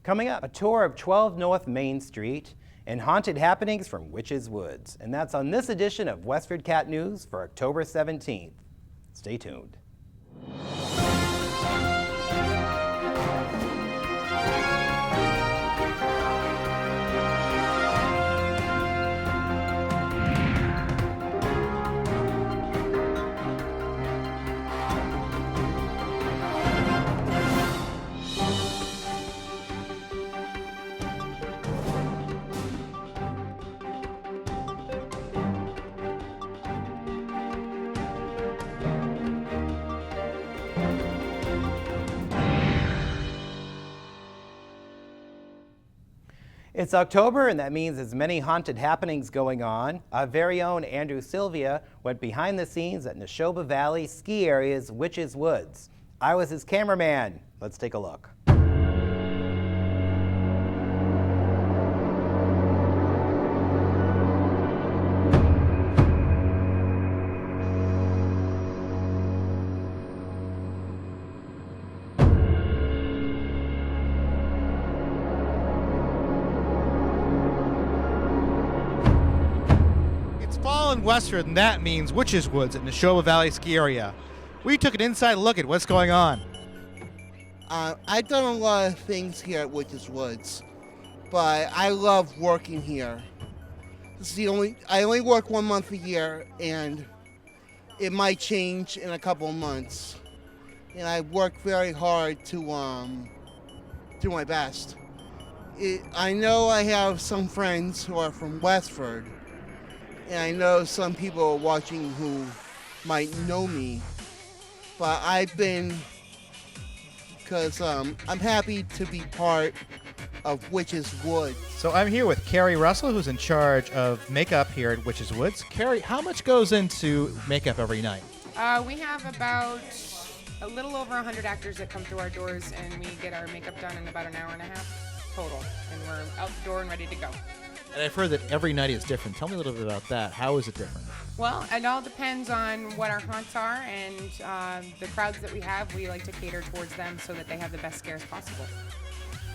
Coming up, a tour of 12 North Main Street and haunted happenings from Witches Woods. And that's on this edition of WestfordCAT News for October 17th. Stay tuned. It's October, and that means there's many haunted happenings going on. Our very own Andrew Sylvia went behind the scenes at Neshoba Valley ski area's Witches Woods. I was his cameraman. Let's take a look. In Westford, and that means Witches Woods at Neshoba Valley ski area. We took an inside look at what's going on. I've done a lot of things here at Witches Woods, but I love working here. This is I only work 1 month a year, and it might change in a couple of months. And I work very hard to do my best. I know I have some friends who are from Westford, and I know some people are watching who might know me, but because I'm happy to be part of Witches Woods. So I'm here with Carrie Russell, who's in charge of makeup here at Witches Woods. Carrie, how much goes into makeup every night? We have about a little over 100 actors that come through our doors, and we get our makeup done in about an hour and a half total, and we're out the door and ready to go. And I've heard that every night is different. Tell me a little bit about that. How is it different? Well, it all depends on what our haunts are, and the crowds that we have, we like to cater towards them so that they have the best scares possible.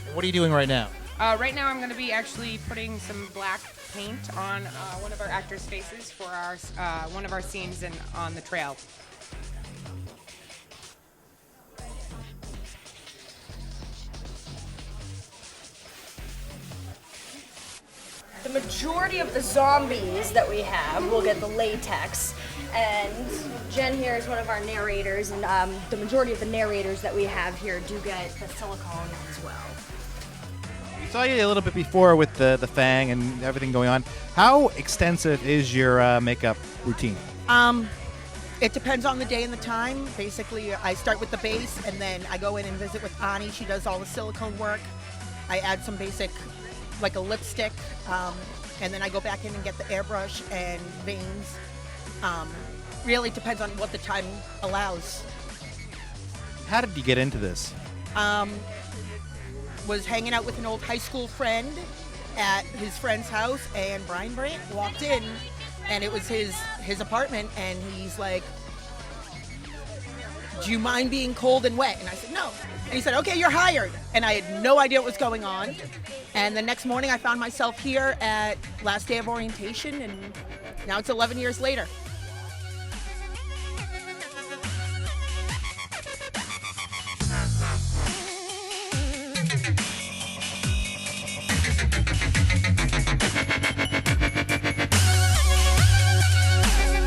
And what are you doing right now? Right now I'm going to be actually putting some black paint on one of our actors' faces for our one of our scenes on the trail. The majority of the zombies that we have will get the latex, and Jen here is one of our narrators, and the majority of the narrators that we have here do get the silicone as well. We saw you a little bit before with the fang and everything going on. How extensive is your makeup routine? It depends on the day and the time. Basically, I start with the base, and then I go in and visit with Ani. She does all the silicone work. I add some basic, like a lipstick, and then I go back in and get the airbrush and veins. Really depends on what the time allows. How did you get into this? Was hanging out with an old high school friend at his friend's house, and Brian Brandt walked in, and it was his apartment, and he's like, "Do you mind being cold and wet?" And I said, "No." And he said, "Okay, you're hired." And I had no idea what was going on. And the next morning I found myself here at last day of orientation, and now it's 11 years later.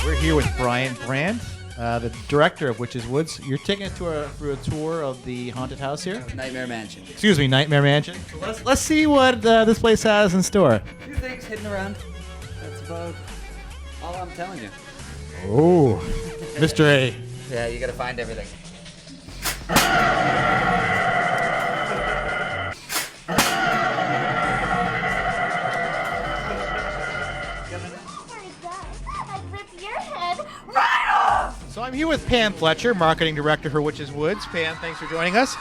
We're here with Brian Brandt, the director of Witches Woods. You're taking us through a tour of the haunted house here? Nightmare Mansion. Excuse me, Nightmare Mansion. So let's see what this place has in store. A few things hidden around. That's about all I'm telling you. Oh, Mr. A. Yeah, you gotta find everything. So I'm here with Pam Fletcher, marketing director for Witches Woods. Pam, thanks for joining us.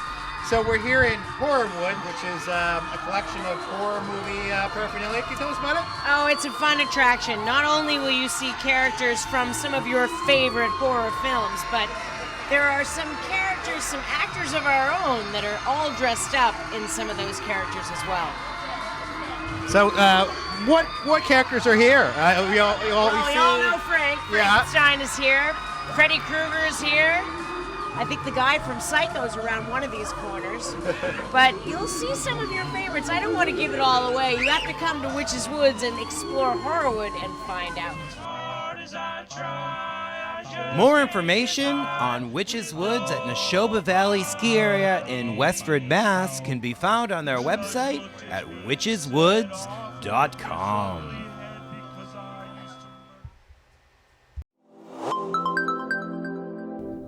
So we're here in Horrorwood, which is a collection of horror movie paraphernalia. Can you tell us about it? Oh, it's a fun attraction. Not only will you see characters from some of your favorite horror films, but there are some characters characters, some actors of our own that are all dressed up in some of those characters as well. So, what characters are here? We all know Frank. Frankenstein is here. Freddy Krueger is here. I think the guy from Psycho's around one of these corners. But you'll see some of your favorites. I don't want to give it all away. You have to come to Witch's Woods and explore Horrorwood and find out. More information on Witch's Woods at Neshoba Valley Ski Area in Westford, Mass. can be found on their website at witcheswoods.com.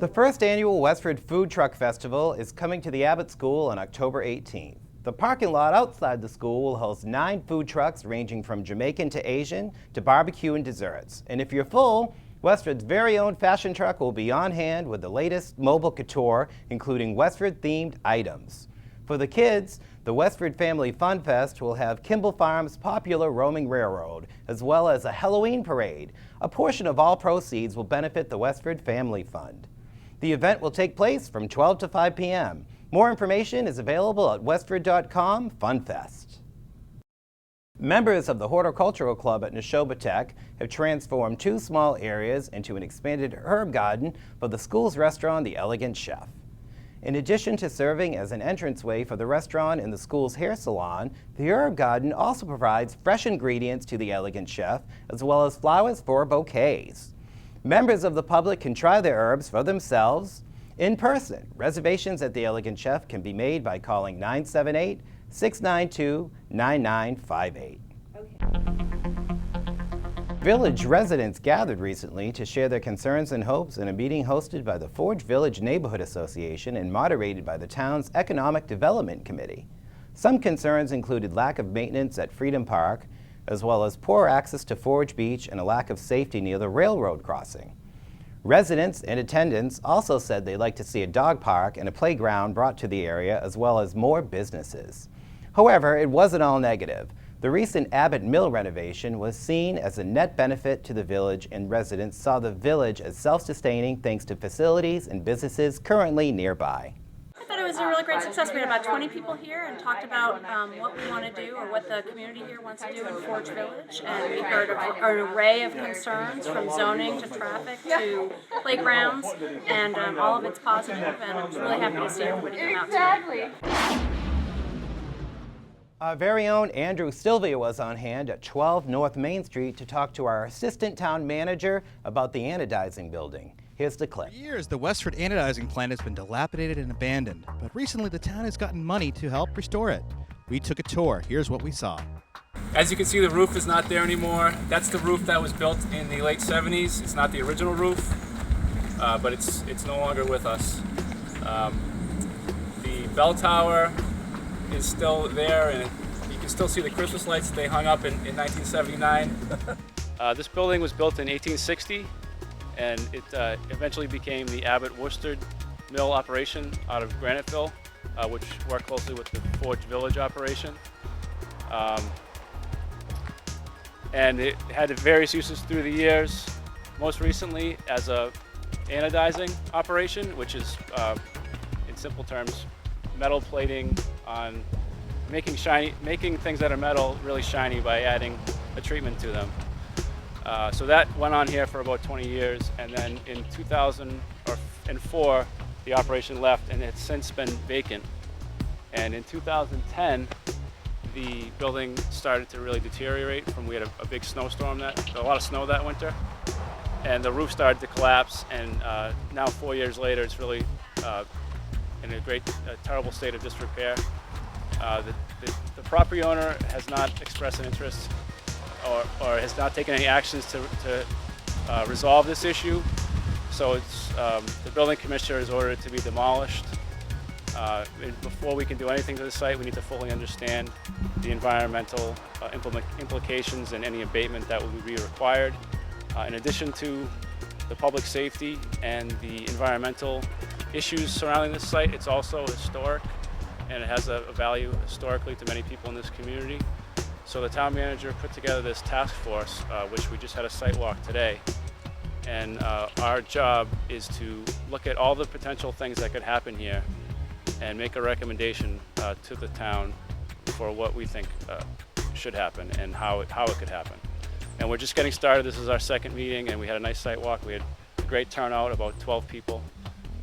The first annual Westford Food Truck Festival is coming to the Abbott School on October 18th. The parking lot outside the school will host 9 food trucks ranging from Jamaican to Asian to barbecue and desserts. And if you're full, Westford's very own fashion truck will be on hand with the latest mobile couture, including Westford-themed items. For the kids, the Westford Family Fun Fest will have Kimball Farms' popular roaming railroad, as well as a Halloween parade. A portion of all proceeds will benefit the Westford Family Fund. The event will take place from 12 to 5 p.m. More information is available at westford.com/funfest. Members of the Horticultural Club at Neshoba Tech have transformed 2 small areas into an expanded herb garden for the school's restaurant, The Elegant Chef. In addition to serving as an entranceway for the restaurant and the school's hair salon, the herb garden also provides fresh ingredients to The Elegant Chef, as well as flowers for bouquets. Members of the public can try the herbs for themselves in person. Reservations at The Elegant Chef can be made by calling 978-692-9958. Village residents gathered recently to share their concerns and hopes in a meeting hosted by the Forge Village Neighborhood Association and moderated by the town's Economic Development Committee. Some concerns included lack of maintenance at Freedom Park, as well as poor access to Forge Beach and a lack of safety near the railroad crossing. Residents and attendants also said they'd like to see a dog park and a playground brought to the area, as well as more businesses. However, it wasn't all negative. The recent Abbott Mill renovation was seen as a net benefit to the village, and residents saw the village as self-sustaining thanks to facilities and businesses currently nearby. I thought it was a really great success. We had about 20 people here and talked about what we want to do or what the community here wants to do in Forge Village. And we heard an array of concerns from zoning to traffic to playgrounds, and all of it's positive, and I'm really happy to see everybody come out today. Our very own Andrew Sylvia was on hand at 12 North Main Street to talk to our assistant town manager about the anodizing building. Here's the clip. For years, the Westford Anodizing Plant has been dilapidated and abandoned, but recently the town has gotten money to help restore it. We took a tour. Here's what we saw. As you can see, the roof is not there anymore. That's the roof that was built in the late 70s. It's not the original roof, but it's no longer with us. The bell tower is still there, and you can still see the Christmas lights that they hung up in 1979. This building was built in 1860. And it eventually became the Abbott Worcester Mill operation out of Graniteville, which worked closely with the Forge Village operation. And it had various uses through the years, most recently as a anodizing operation, which is, in simple terms, metal plating on making things that are metal really shiny by adding a treatment to them. So that went on here for about 20 years, and then in 2004, the operation left, and it's since been vacant. And in 2010, the building started to really deteriorate we had a big snowstorm, a lot of snow that winter, and the roof started to collapse, and now 4 years later, it's really in a terrible state of disrepair. The property owner has not expressed an interest or has not taken any actions to resolve this issue. So it's, the building commissioner has ordered it to be demolished. Before we can do anything to the site, we need to fully understand the environmental implications and any abatement that will be required. In addition to the public safety and the environmental issues surrounding this site, it's also historic, and it has a value historically to many people in this community. So the town manager put together this task force, which we just had a site walk today, And our job is to look at all the potential things that could happen here and make a recommendation to the town for what we think should happen and how it could happen. And we're just getting started. This is our second meeting, and we had a nice site walk. We had a great turnout, about 12 people,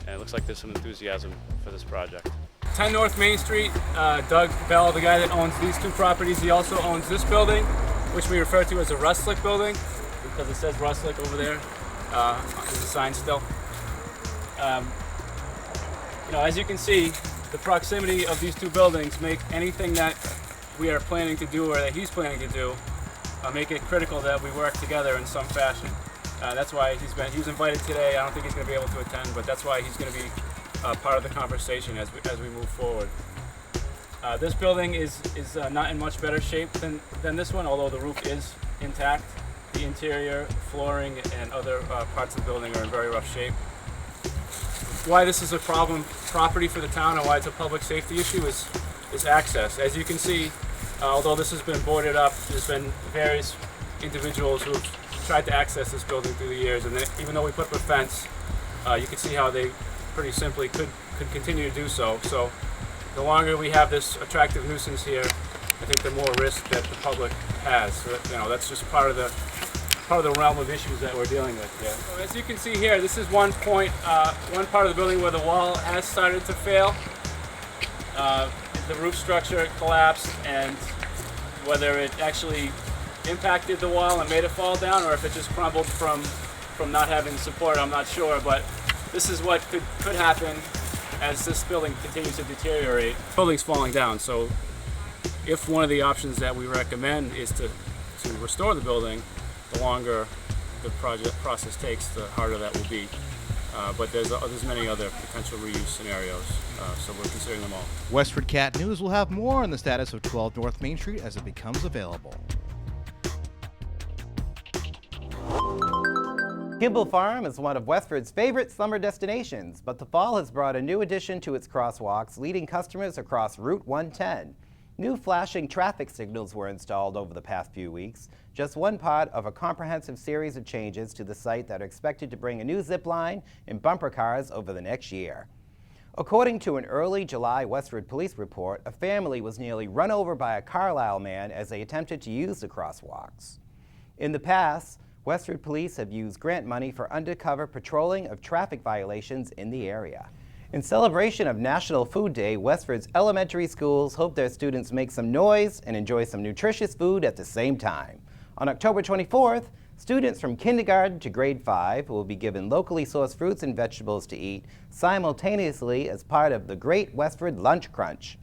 and it looks like there's some enthusiasm for this project. 10 North Main Street, Doug Bell, the guy that owns these two properties, he also owns this building, which we refer to as a Rustlick building, because it says Rustlick over there. There's a sign still. As you can see, the proximity of these two buildings make anything that we are planning to do or that he's planning to do, make it critical that we work together in some fashion. That's why he was invited today. I don't think he's going to be able to attend, but that's why he's going to be part of the conversation as we move forward. This building is not in much better shape than this one, although the roof is intact. The interior, flooring, and other parts of the building are in very rough shape. Why this is a problem property for the town and why it's a public safety issue is access. As you can see, although this has been boarded up, there's been various individuals who have tried to access this building through the years, and even though we put up a fence, you can see how they pretty simply could continue to do so. So the longer we have this attractive nuisance here, I think the more risk that the public has. So that's just part of the realm of issues that we're dealing with here. So as you can see here, this is one part of the building where the wall has started to fail. The roof structure collapsed, and whether it actually impacted the wall and made it fall down, or if it just crumbled from not having support, I'm not sure. But this is what could happen as this building continues to deteriorate. The building's falling down, so if one of the options that we recommend is to restore the building, the longer the process takes, the harder that will be. But there's many other potential reuse scenarios, so we're considering them all. WestfordCAT News will have more on the status of 12 North Main Street as it becomes available. Kimball Farm is one of Westford's favorite summer destinations, but the fall has brought a new addition to its crosswalks, leading customers across Route 110. New flashing traffic signals were installed over the past few weeks, just one part of a comprehensive series of changes to the site that are expected to bring a new zip line and bumper cars over the next year. According to an early July Westford police report, a family was nearly run over by a Carlisle man as they attempted to use the crosswalks. In the past, Westford police have used grant money for undercover patrolling of traffic violations in the area. In celebration of National Food Day, Westford's elementary schools hope their students make some noise and enjoy some nutritious food at the same time. On October 24th, students from kindergarten to grade 5 will be given locally sourced fruits and vegetables to eat simultaneously as part of the Great Westford Lunch Crunch.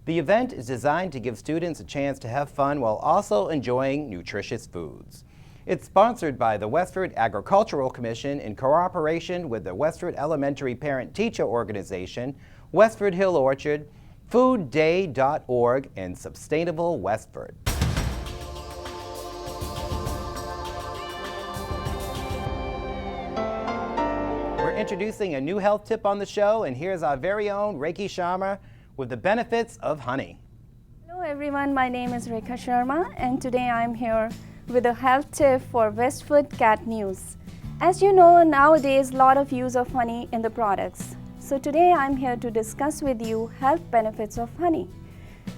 The event is designed to give students a chance to have fun while also enjoying nutritious foods. It's sponsored by the Westford Agricultural Commission in cooperation with the Westford Elementary Parent-Teacher Organization, Westford Hill Orchard, foodday.org, and Sustainable Westford. We're introducing a new health tip on the show, and here's our very own Rekha Sharma with the benefits of honey. Hello everyone, my name is Rekha Sharma, and today I'm here with a health tip for WestfordCAT News. As you know, nowadays a lot of use of honey in the products. So today I'm here to discuss with you health benefits of honey.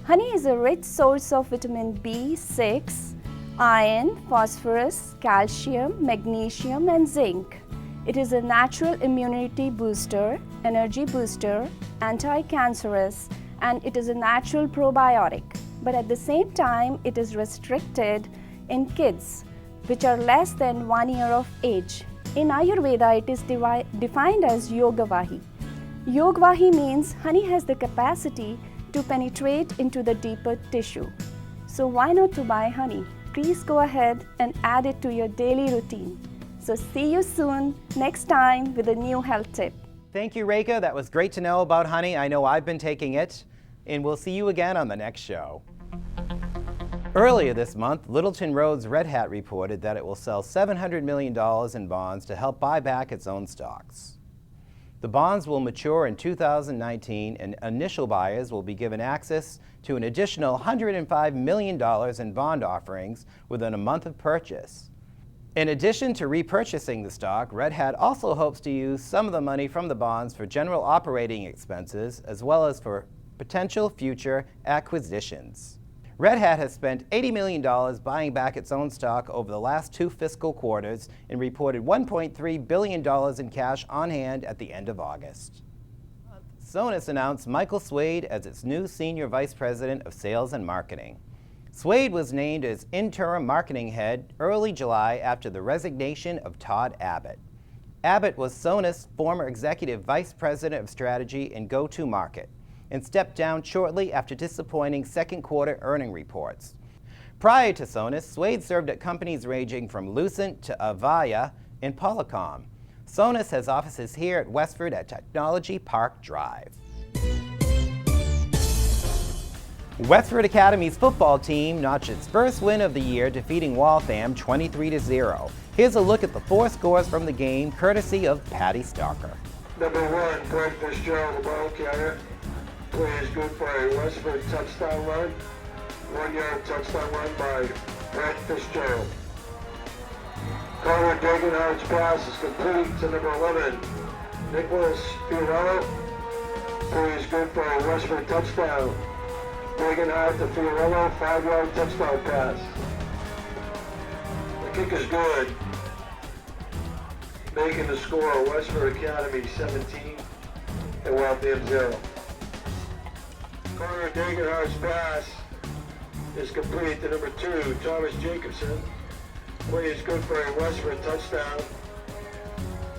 Honey is a rich source of vitamin B6, iron, phosphorus, calcium, magnesium and zinc. It is a natural immunity booster, energy booster, anti-cancerous, and it is a natural probiotic. But at the same time, it is restricted in kids, which are less than 1 year of age. In Ayurveda, it is defined as Yogavahi. Yogavahi means honey has the capacity to penetrate into the deeper tissue. So why not to buy honey? Please go ahead and add it to your daily routine. So see you soon next time with a new health tip. Thank you, Rekha. That was great to know about honey. I know I've been taking it, and we'll see you again on the next show. Earlier this month, Littleton Road's Red Hat reported that it will sell $700 million in bonds to help buy back its own stocks. The bonds will mature in 2019, and initial buyers will be given access to an additional $105 million in bond offerings within a month of purchase. In addition to repurchasing the stock, Red Hat also hopes to use some of the money from the bonds for general operating expenses as well as for potential future acquisitions. Red Hat has spent $80 million buying back its own stock over the last 2 fiscal quarters and reported $1.3 billion in cash on hand at the end of August. Sonos announced Michael Swade as its new Senior Vice President of Sales and Marketing. Swade was named as interim marketing head early July after the resignation of Todd Abbott. Abbott was Sonos' former executive vice president of strategy and go-to-market, and stepped down shortly after disappointing second quarter earning reports. Prior to Sonos, Swade served at companies ranging from Lucent to Avaya and Polycom. Sonos has offices here at Westford at Technology Park Drive. Westford Academy's football team notched its first win of the year, defeating Waltham 23-0. Here's a look at the 4 scores from the game, courtesy of Patty Stalker. Number 1, Greg Fitzgerald, the ball carrier. Play is good for a Westford touchdown run. 1-yard touchdown run by Greg Fitzgerald. Connor Dagenhardt's pass is complete to number 11, Nicholas Fiorello. Play is good for a Westford touchdown. Dagenhardt to Fiorello, 5-yard touchdown pass. The kick is good. Making the score, Westford Academy 17 and Waltham 0. Connor Dagenhardt's pass is complete to number 2, Thomas Jacobson. Play is good for a Westford touchdown.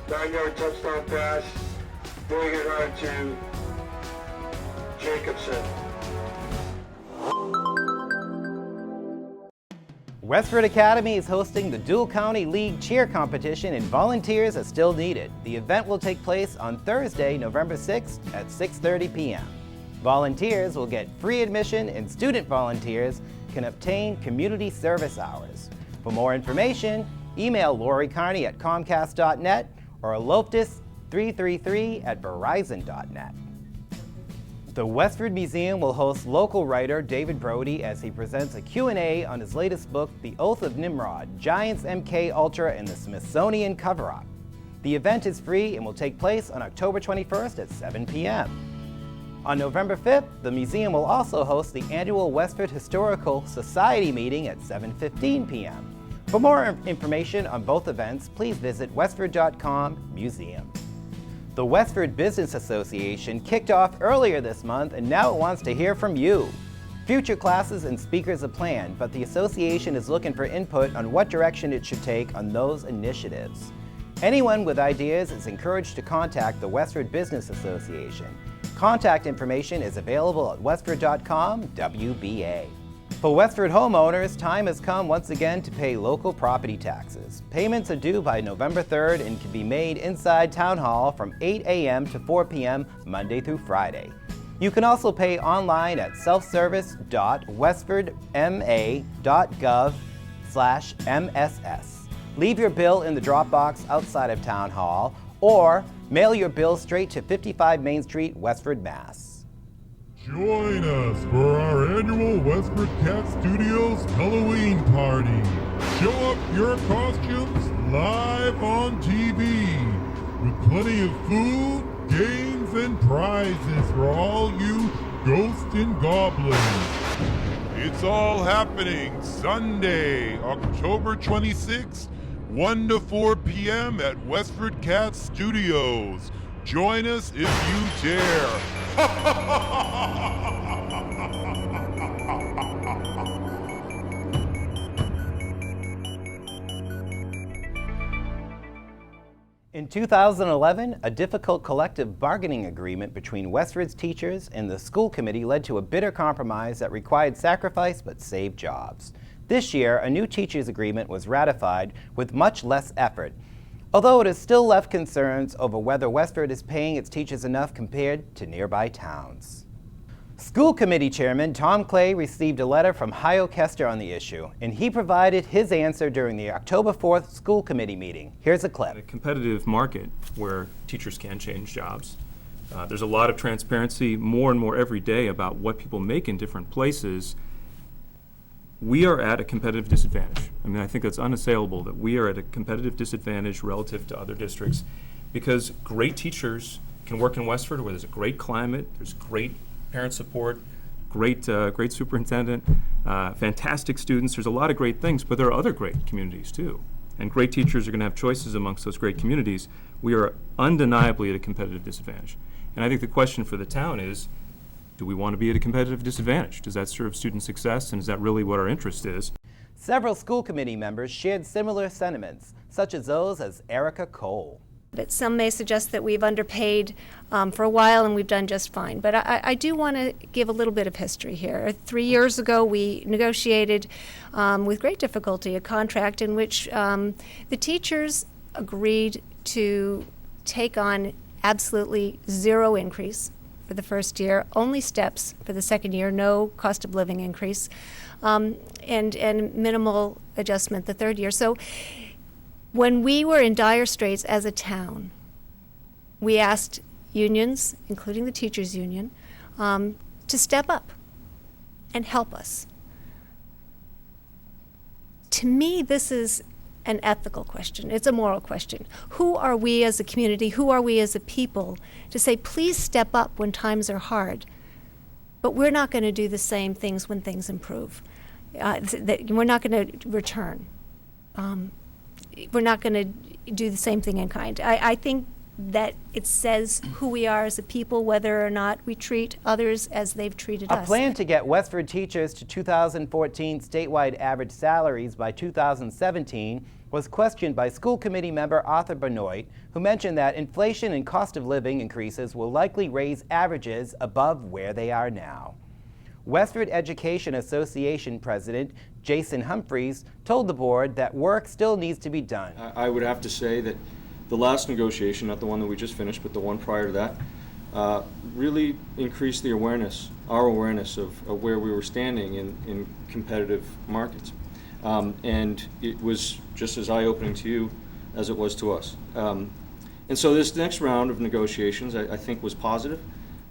9-yard touchdown pass. Dagenhardt to Jacobson. Westford Academy is hosting the Dual County League Cheer Competition and volunteers are still needed. The event will take place on Thursday, November 6th at 6:30 p.m. Volunteers will get free admission and student volunteers can obtain community service hours. For more information, email Lori Carney at Comcast.net or Loftus333@Verizon.net. The Westford Museum will host local writer David Brody as he presents a Q&A on his latest book, The Oath of Nimrod, Giants MK Ultra and the Smithsonian Cover-Up. The event is free and will take place on October 21st at 7 p.m. On November 5th, the museum will also host the annual Westford Historical Society meeting at 7:15 p.m. For more information on both events, please visit westford.com/museum. The Westford Business Association kicked off earlier this month and now it wants to hear from you. Future classes and speakers are planned, but the association is looking for input on what direction it should take on those initiatives. Anyone with ideas is encouraged to contact the Westford Business Association. Contact information is available at westford.com/WBA. For Westford homeowners, time has come once again to pay local property taxes. Payments are due by November 3rd and can be made inside Town Hall from 8 a.m. to 4 p.m. Monday through Friday. You can also pay online at selfservice.westfordma.gov/MSS. Leave your bill in the drop box outside of Town Hall or mail your bill straight to 55 Main Street, Westford, Mass. Join us for our annual WestfordCAT Studios Halloween party. Show up your costumes live on TV with plenty of food, games, and prizes for all you ghosts and goblins. It's all happening Sunday, October 26th, 1 to 4 p.m. at WestfordCAT Studios. Join us if you dare. In 2011, a difficult collective bargaining agreement between Westford's teachers and the school committee led to a bitter compromise that required sacrifice but saved jobs. This year, a new teachers' agreement was ratified with much less effort, although it has still left concerns over whether Westford is paying its teachers enough compared to nearby towns. School Committee Chairman Tom Clay received a letter from Hio Kester on the issue, and he provided his answer during the October 4th School Committee meeting. Here's a clip. A competitive market where teachers can change jobs. There's a lot of transparency more and more every day about what people make in different places. we are at a competitive disadvantage. I mean, I think that's unassailable that we are at a competitive disadvantage relative to other districts because great teachers can work in Westford where there's a great climate, there's great parent support, great superintendent, fantastic students. There's a lot of great things, but there are other great communities too. And great teachers are going to have choices amongst those great communities. We are undeniably at a competitive disadvantage. And I think the question for the town is, do we want to be at a competitive disadvantage? Does that serve student success, and is that really what our interest is? Several school committee members shared similar sentiments, such as those as Erica Cole. But some may suggest that we've underpaid for a while and we've done just fine. But I do want to give a little bit of history here. 3 years ago, we negotiated with great difficulty a contract in which the teachers agreed to take on absolutely zero increase for the first year, only steps for the second year, no cost of living increase, and minimal adjustment the third year. So when we were in dire straits as a town, we asked unions, including the teachers union, to step up and help us. To me, this is an ethical question. It's a moral question. Who are we as a community, who are we as a people to say, please step up when times are hard, but we're not going to do the same things when things improve. We're not going to return. We're not going to do the same thing in kind. I think that it says who we are as a people, whether or not we treat others as they've treated us. A plan to get Westford teachers to 2014 statewide average salaries by 2017 was questioned by school committee member Arthur Benoit, who mentioned that inflation and cost of living increases will likely raise averages above where they are now. Westford Education Association President Jason Humphreys told the board that work still needs to be done. I would have to say that the last negotiation, not the one that we just finished, but the one prior to that, really increased the awareness, our awareness of where we were standing in competitive markets. And it was just as eye-opening to you as it was to us. And so this next round of negotiations, I think, was positive.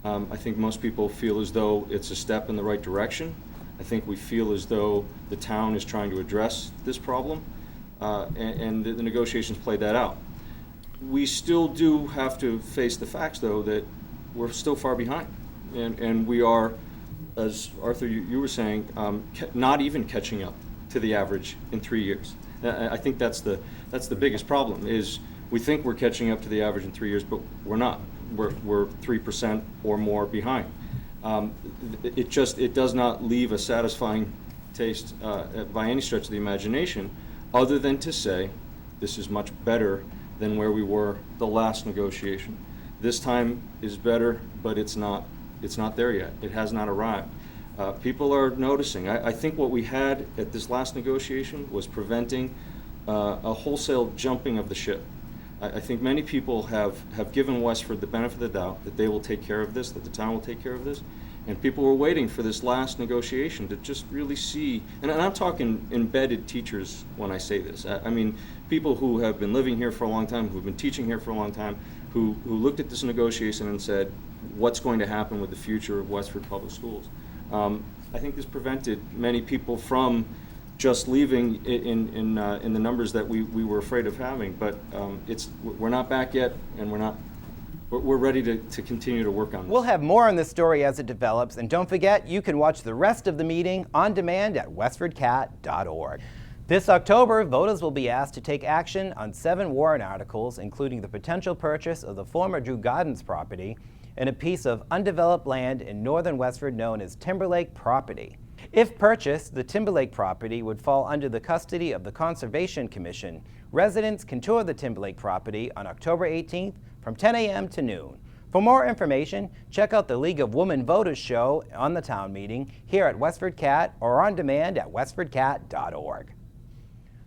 I think most people feel as though it's a step in the right direction. I think we feel as though the town is trying to address this problem, and the negotiations played that out. We still do have to face the facts, though, that we're still far behind. And we are, as Arthur, you were saying, not even catching up to the average in 3 years. I think that's the biggest problem, is we think we're catching up to the average in 3 years, but we're not. We're 3% or more behind. It does not leave a satisfying taste by any stretch of the imagination, other than to say this is much better than where we were the last negotiation. This time is better, but it's not there yet. It has not arrived. People are noticing. I think what we had at this last negotiation was preventing a wholesale jumping of the ship. I think many people have given Westford the benefit of the doubt that they will take care of this, that the town will take care of this, and people were waiting for this last negotiation to just really see, and I'm talking embedded teachers when I say this. I mean people who have been living here for a long time, who've been teaching here for a long time, who looked at this negotiation and said, what's going to happen with the future of Westford Public Schools? I think this prevented many people from just leaving in the numbers that we were afraid of having, but we're not back yet, and we're ready to continue to work on this. We'll have more on this story as it develops, and don't forget, you can watch the rest of the meeting on demand at WestfordCAT.org. This October, voters will be asked to take action on 7 warrant articles, including the potential purchase of the former Drew Gardens property and a piece of undeveloped land in northern Westford known as Timberlake property. If purchased, the Timberlake property would fall under the custody of the Conservation Commission. Residents can tour the Timberlake property on October 18th from 10 a.m. to noon. For more information, check out the League of Women Voters show on the town meeting here at Westford Cat or on demand at WestfordCAT.org.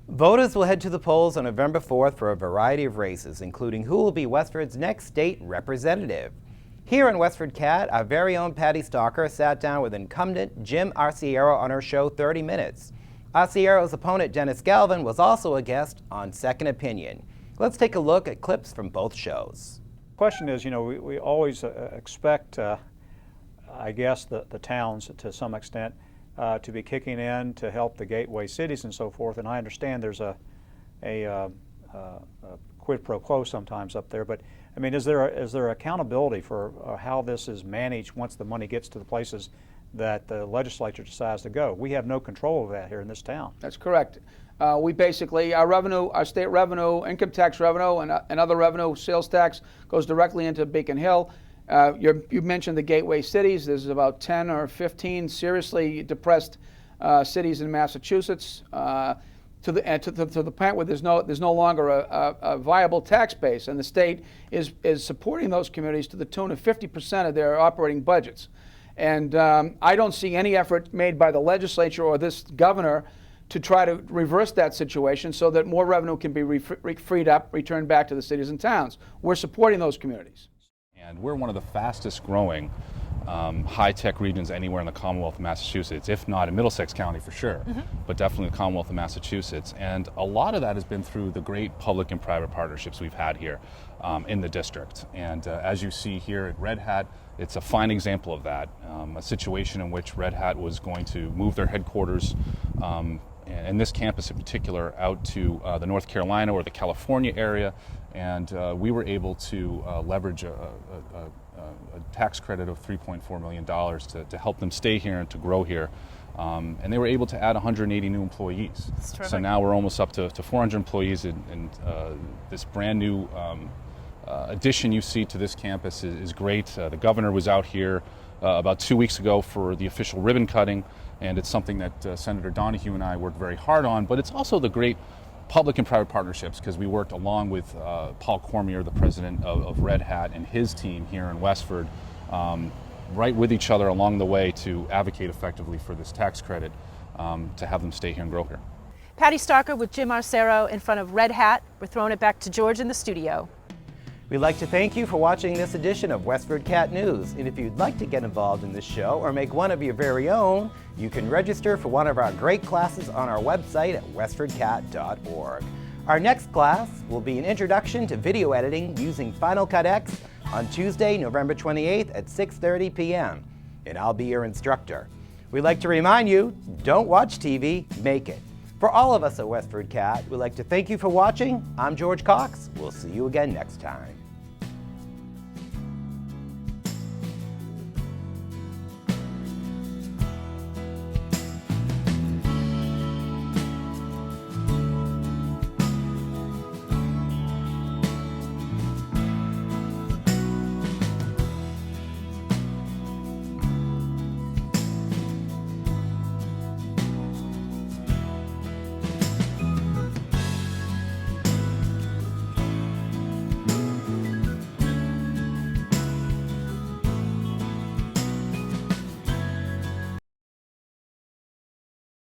Voters will head to the polls on November 4th for a variety of races, including who will be Westford's next state representative. Here in Westford Cat, our very own Patty Stalker sat down with incumbent Jim Arciero on her show 30 Minutes. Arciero's opponent Dennis Galvin was also a guest on Second Opinion. Let's take a look at clips from both shows. The question is, we always expect, I guess, the towns to some extent to be kicking in to help the gateway cities and so forth. And I understand there's a quid pro quo sometimes up there, but I mean, is there accountability for how this is managed once the money gets to the places that the legislature decides to go? We have no control of that here in this town. That's correct. We basically, our revenue, our state revenue, income tax revenue, and other revenue, sales tax, goes directly into Beacon Hill. You mentioned the gateway cities. There's about 10 or 15 seriously depressed cities in Massachusetts. To the point where there's no longer a viable tax base, and the state is supporting those communities to the tune of 50% of their operating budgets. And I don't see any effort made by the legislature or this governor to try to reverse that situation so that more revenue can be freed up, returned back to the cities and towns. We're supporting those communities. And we're one of the fastest growing high-tech regions anywhere in the Commonwealth of Massachusetts, if not in Middlesex County for sure, but definitely the Commonwealth of Massachusetts. And a lot of that has been through the great public and private partnerships we've had here in the district. And as you see here at Red Hat, it's a fine example of that, a situation in which Red Hat was going to move their headquarters, and this campus in particular, out to the North Carolina or the California area, and we were able to leverage a tax credit of $3.4 million to help them stay here and to grow here. And they were able to add 180 new employees. So now we're almost up to 400 employees, and this brand new addition you see to this campus is great. The governor was out here about 2 weeks ago for the official ribbon cutting, and it's something that Senator Donahue and I worked very hard on, but it's also the great public and private partnerships, because we worked along with Paul Cormier, the president of Red Hat, and his team here in Westford, right with each other along the way to advocate effectively for this tax credit, to have them stay here and grow here. Patty Starker with Jim Arcero in front of Red Hat. We're throwing it back to George in the studio. We'd like to thank you for watching this edition of Westford Cat News. And if you'd like to get involved in this show or make one of your very own, you can register for one of our great classes on our website at westfordcat.org. Our next class will be an introduction to video editing using Final Cut X on Tuesday, November 28th at 6:30 p.m. And I'll be your instructor. We'd like to remind you, don't watch TV, make it. For all of us at Westford Cat, we'd like to thank you for watching. I'm George Cox. We'll see you again next time.